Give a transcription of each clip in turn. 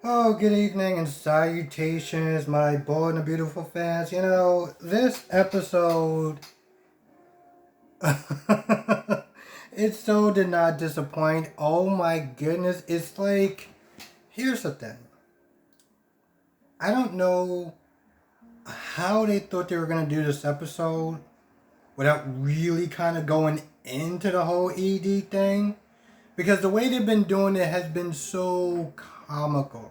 Oh, good evening and salutations, my bold and beautiful fans. This episode, it so did not disappoint. Oh my goodness, it's like, here's the thing. I don't know how they thought they were going to do this episode without really kind of going into the whole ED thing. Because the way they've been doing it has been so comical.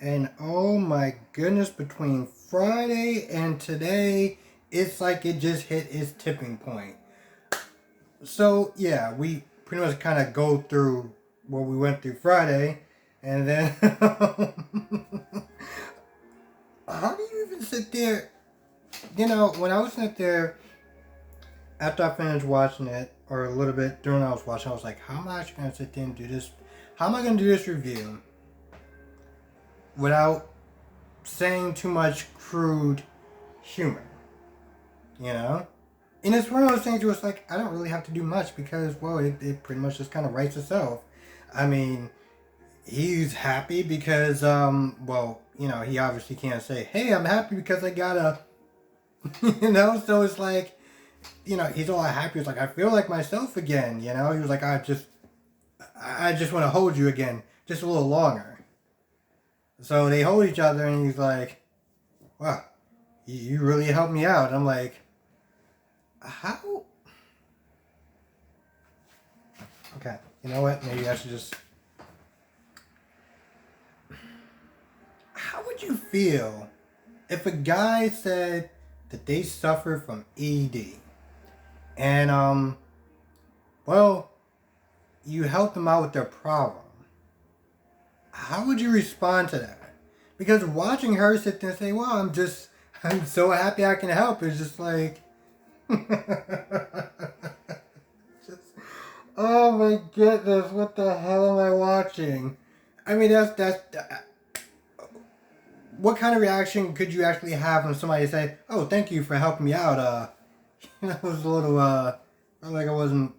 And oh my goodness, between Friday and today, it's like it just hit its tipping point. So, yeah, we pretty much kind of go through what we went through Friday. And then, how do you even sit there? When I was sitting there, after I finished watching it, or a little bit during I was watching, I was like, how am I actually going to sit there and do this? How am I going to do this review without saying too much crude humor? you know? And it's one of those things where it's like, I don't really have to do much because, well, it pretty much just kind of writes itself. I mean, he's happy because, he obviously can't say, hey, I'm happy because I got a, so it's like, he's all happy. It's like, I feel like myself again, He was like, I just want to hold you again, just a little longer. So they hold each other and he's like, wow, you really helped me out. I'm like, how? Okay, you know what? Maybe I should just. How would you feel if a guy said that they suffer from ED and you helped them out with their problem? How would you respond to that? Because watching her sit there and say, "Well, I'm so happy I can help," is just like. just, oh my goodness! What the hell am I watching? I mean, that's what kind of reaction could you actually have when somebody say, "Oh, thank you for helping me out"? It was a little felt like I wasn't,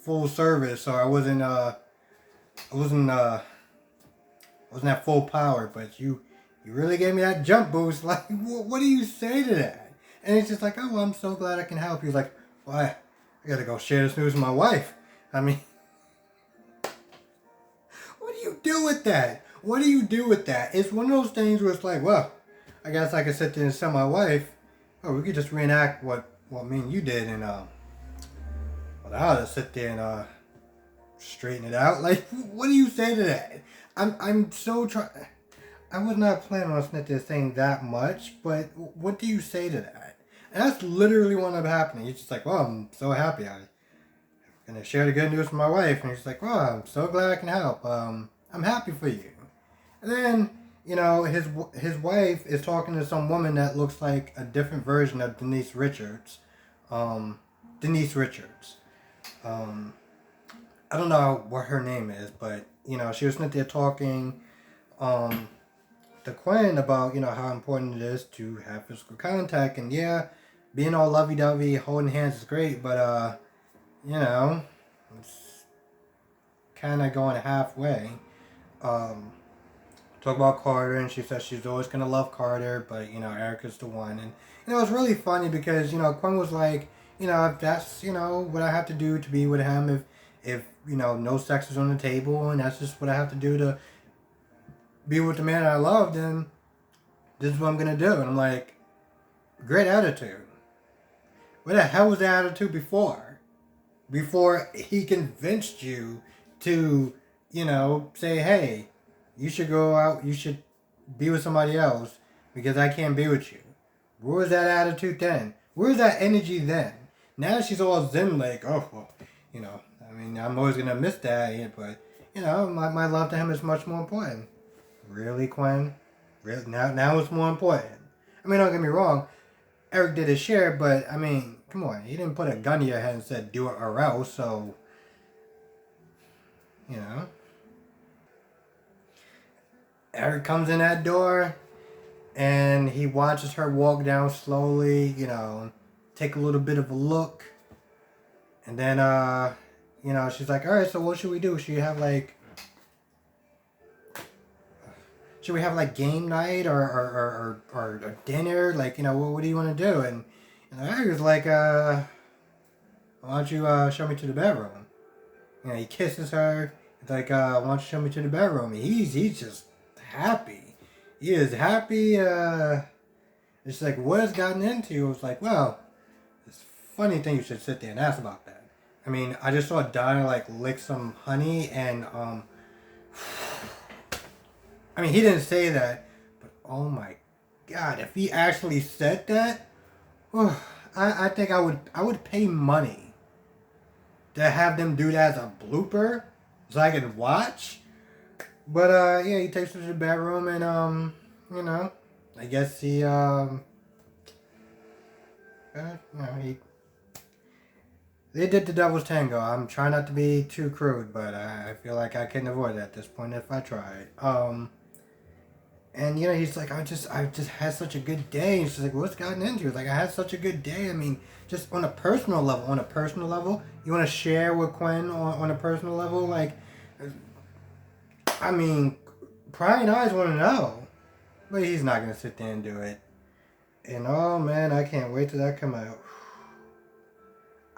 full service, or I wasn't at full power, but you really gave me that jump boost. Like, what do you say to that? And it's just like, oh, well, I'm so glad I can help. He's like, well, I gotta go share this news with my wife. I mean, what do you do with that? What do you do with that? It's one of those things where it's like, well, I guess I could sit there and tell my wife, oh, we could just reenact what me and you did, and well, I'll just sit there and straighten it out. Like, what do you say to that? I'm so try. I was not planning on sitting there saying that much, but what do you say to that? And that's literally what ended up happening. He's just like, well, I'm so happy. I'm gonna share the good news with my wife, and he's like, well, I'm so glad I can help. I'm happy for you. And then, his wife is talking to some woman that looks like a different version of Denise Richards. Um, Denise Richards. Um, I don't know what her name is, but she was sitting there talking um, to Quinn about how important it is to have physical contact, and yeah, being all lovey dovey, holding hands is great, but you know, it's kind of going halfway. Um, Talk about Carter, and she says she's always gonna love Carter, but Erica's the one, and it's really funny because Quinn was like, if that's what I have to do to be with him, if no sex is on the table, and that's just what I have to do to be with the man I love, then this is what I'm gonna do. And I'm like, great attitude. What the hell was the attitude before? Before he convinced you to, say, hey, you should go out, you should be with somebody else because I can't be with you. Where was that attitude then? Where's that energy then? Now she's all zen like, oh, well, I mean, I'm always going to miss that, but, my love to him is much more important. Really, Quinn? Really? Now it's more important. I mean, don't get me wrong. Eric did his share, but, I mean, come on. He didn't put a gun to your head and said, do it or else, so, you know. Eric comes in that door, and he watches her walk down slowly, take a little bit of a look. And then, she's like, all right, so what should we do? Should you have, like, should we have like game night or dinner? Like, what do you want to do? And I was like, why don't you show me to the bedroom? He kisses her. It's like, why don't you show me to the bedroom? He's just happy. He is happy. It's like, what has gotten into you? It's like, well, it's a funny thing you should sit there and ask about that. I mean, I just saw Donna like lick some honey and I mean, he didn't say that, but oh my god, if he actually said that, oh, I think I would pay money to have them do that as a blooper so I can watch. But yeah, he takes her to the bedroom and you know, I guess he they did the devil's tango. I'm trying not to be too crude, but I feel like I couldn't avoid it at this point if I tried. And he's like, I just had such a good day. And she's like, what's gotten into you? Like, I had such a good day. I mean, just on a personal level. You want to share with Quinn on a personal level? Like, I mean, prying eyes want to know, but he's not gonna sit there and do it. And oh man, I can't wait till that come out.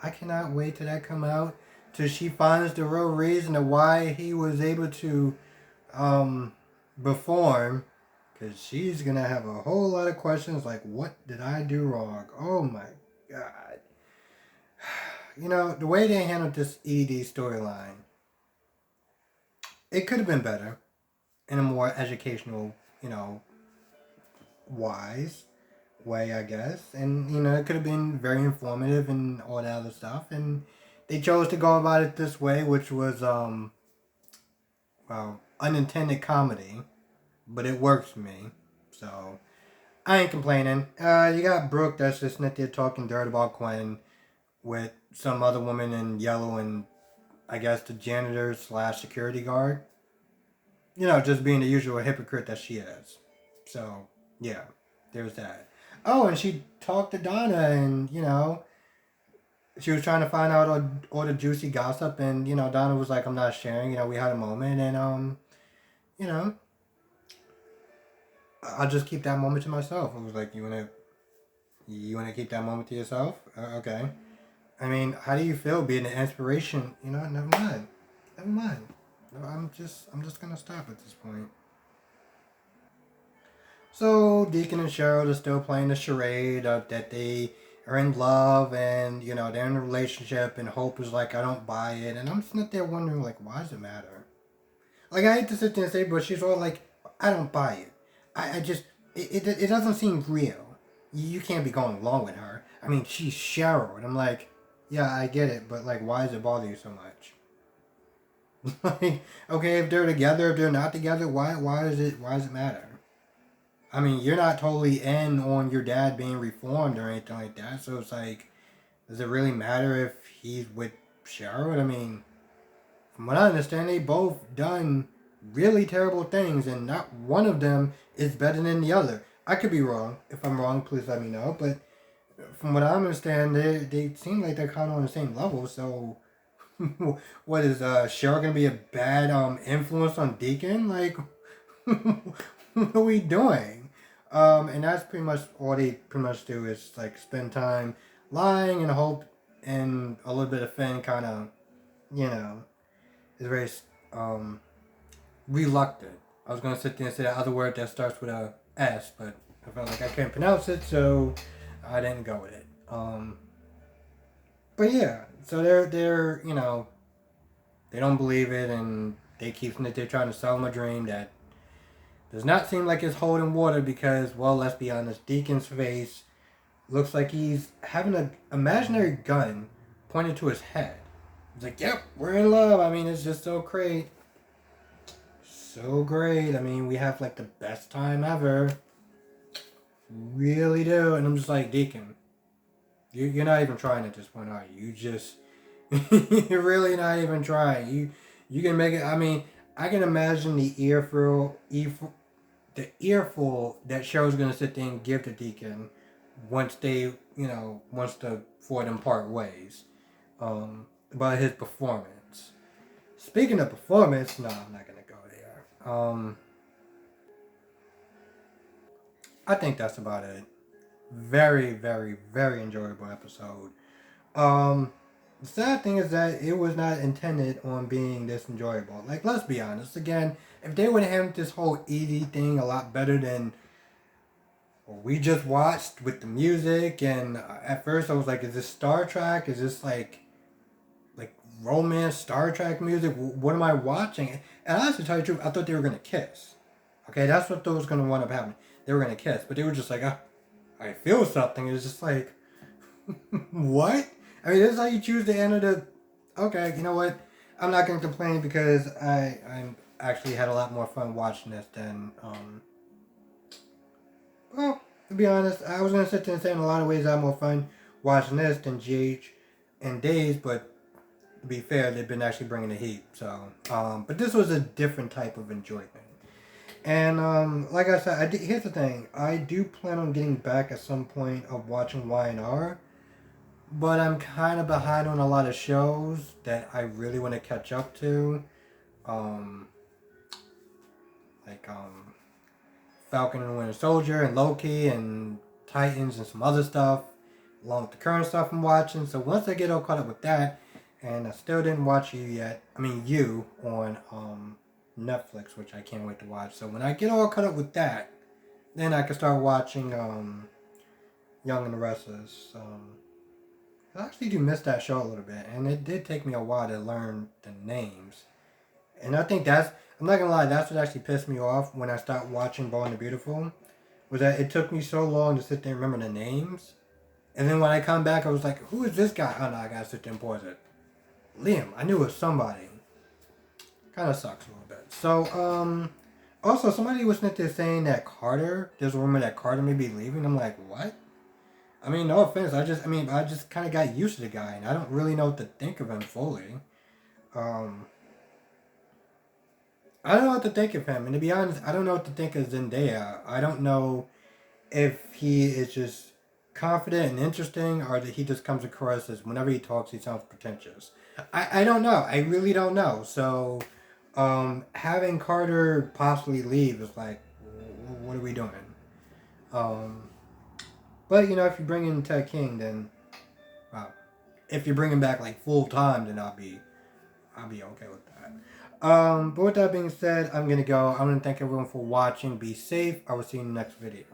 I cannot wait till that come out. Till she finds the real reason of why he was able to perform. Because she's going to have a whole lot of questions like, what did I do wrong? Oh my God. The way they handled this ED storyline, it could have been better in a more educational, wise way, I guess. And, it could have been very informative and all that other stuff. And they chose to go about it this way, which was, unintended comedy. But it works for me. So, I ain't complaining. You got Brooke that's just sitting there talking dirt about Quinn with some other woman in yellow and I guess the janitor / security guard. Just being the usual hypocrite that she is. So, yeah, there's that. Oh, and she talked to Donna and, she was trying to find out all the juicy gossip and, Donna was like, I'm not sharing. We had a moment and, you know, I'll just keep that moment to myself. I was like, you wanna keep that moment to yourself? Okay. I mean, how do you feel being an inspiration? Never mind. Never mind. I'm just gonna stop at this point. So Deacon and Cheryl are still playing the charade of that they are in love and they're in a relationship and Hope is like, I don't buy it, and I'm sitting there wondering like, why does it matter? Like, I hate to sit there and say, but she's all like, I don't buy it. I just, it doesn't seem real. You can't be going along with her. I mean, she's Cheryl. And I'm like, yeah, I get it, but like, why does it bother you so much? Like, okay, if they're together, if they're not together, why does it matter? I mean, you're not totally in on your dad being reformed or anything like that, so it's like, does it really matter if he's with Cheryl? I mean, from what I understand, they both done really terrible things, and not one of them is better than the other. I could be wrong. If I'm wrong, please let me know. But from what I understand, they seem like they're kind of on the same level. So, what is Cheryl gonna be a bad influence on Deacon? Like, what are we doing? And that's pretty much all they pretty much do is like spend time lying and hope, and a little bit of Finn kind of, is very reluctant. I was gonna sit there and say that other word that starts with a S, but I felt like I couldn't pronounce it, so I didn't go with it. But yeah, so they're they don't believe it, and they keep thinking that they're trying to sell them a dream that does not seem like it's holding water because, well, let's be honest, Deacon's face looks like he's having an imaginary gun pointed to his head. He's like, yep, we're in love. I mean, it's just so great. So great. I mean, we have like the best time ever. Really do. And I'm just like, Deacon, you're not even trying at this point, are you? You just, you're really not even trying. You can make it, I mean, I can imagine the earful that Cheryl's going to sit there and give to Deacon once once the four of them part ways. About his performance. Speaking of performance, no, I'm not going to go there. I think that's about it. Very, very, very enjoyable episode. Um, the sad thing is that it was not intended on being this enjoyable. Like, let's be honest. Again, if they would have handled this whole ED thing a lot better than what we just watched with the music, and at first I was like, is this Star Trek? Is this like romance Star Trek music? What am I watching? And honestly, to tell you the truth, I thought they were gonna kiss. Okay, that's what was gonna wind up happening. They were gonna kiss, but they were just like, I feel something. It was just like, what? I mean, this is how you choose to enter the. Okay, you know what? I'm not gonna complain because I actually had a lot more fun watching this than Well, to be honest, I was gonna sit there and say in a lot of ways I had more fun watching this than GH and Days, but to be fair, they've been actually bringing the heat. So, but this was a different type of enjoyment. And like I said, here's the thing: I do plan on getting back at some point of watching YNR, but I'm kind of behind on a lot of shows that I really want to catch up to, um, like Falcon and Winter Soldier and Loki and Titans and some other stuff, along with the current stuff I'm watching. So once I get all caught up with that, and I still didn't watch you on Netflix, which I can't wait to watch. So when I get all caught up with that, then I can start watching Young and the Restless. I actually do miss that show a little bit, and it did take me a while to learn the names. And I think I'm not gonna lie, that's what actually pissed me off when I stopped watching Bold and the Beautiful, was that it took me so long to sit there and remember the names. And then when I come back, I was like, who is this guy? Oh no, I gotta sit there and pause it. Liam, I knew it was somebody. Kind of sucks a little bit. So, also somebody was sitting there saying that there's a rumor that Carter may be leaving. I'm like, what? I mean, no offense. I just kind of got used to the guy, and I don't really know what to think of him fully. Um, I don't know what to think of him, and to be honest, I don't know what to think of Zendaya. I don't know if he is just confident and interesting, or that he just comes across as whenever he talks, he sounds pretentious. I don't know. I really don't know. So, having Carter possibly leave is like, what are we doing? Um, but if you bring in Ted King, then, wow. If you bring him back like full time, then I'll be okay with that. But with that being said, I'm gonna go. I'm gonna thank everyone for watching. Be safe. I will see you in the next video.